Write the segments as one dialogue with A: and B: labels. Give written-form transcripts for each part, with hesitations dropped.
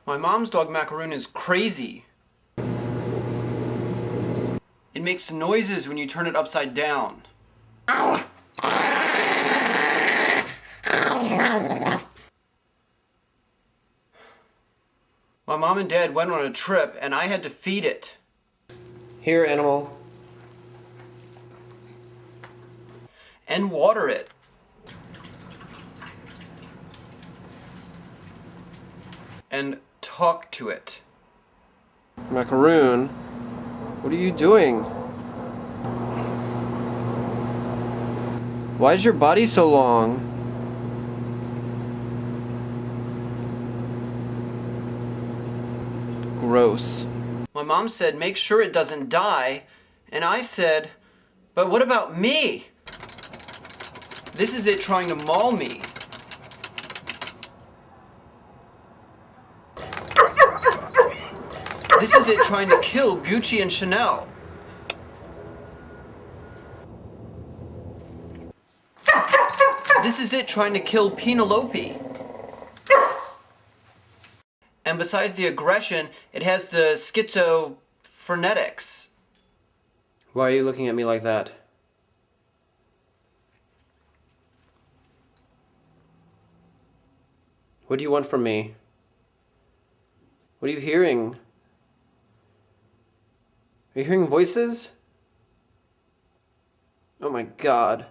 A: My mom's dog Macaroon is crazy. It makes noises when you turn it upside down. My mom and dad went on a trip and I had to feed it. Here, animal. And water it. And talk to it.
B: Macaroon, what are you doing? Why is your body so long? Gross.
A: My mom said, make sure it doesn't die. And I said, but what about me? This is it trying to maul me. This is it trying to kill Gucci and Chanel. This is it trying to kill Penelope. And besides the aggression, it has the schizophrenics.
B: Why are you looking at me like that? What do you want from me? What are you hearing? Are you hearing voices? Oh my God.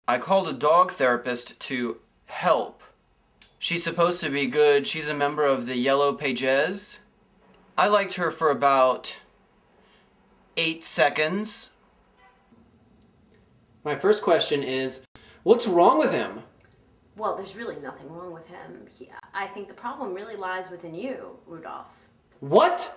A: I called a dog therapist to help. She's supposed to be good. She's a member of the Yellow Pages. I liked her for about 8 seconds. My first question is, what's wrong with him?
C: Well, there's really nothing wrong with him. I think the problem really lies within you, Rudolph.
A: What?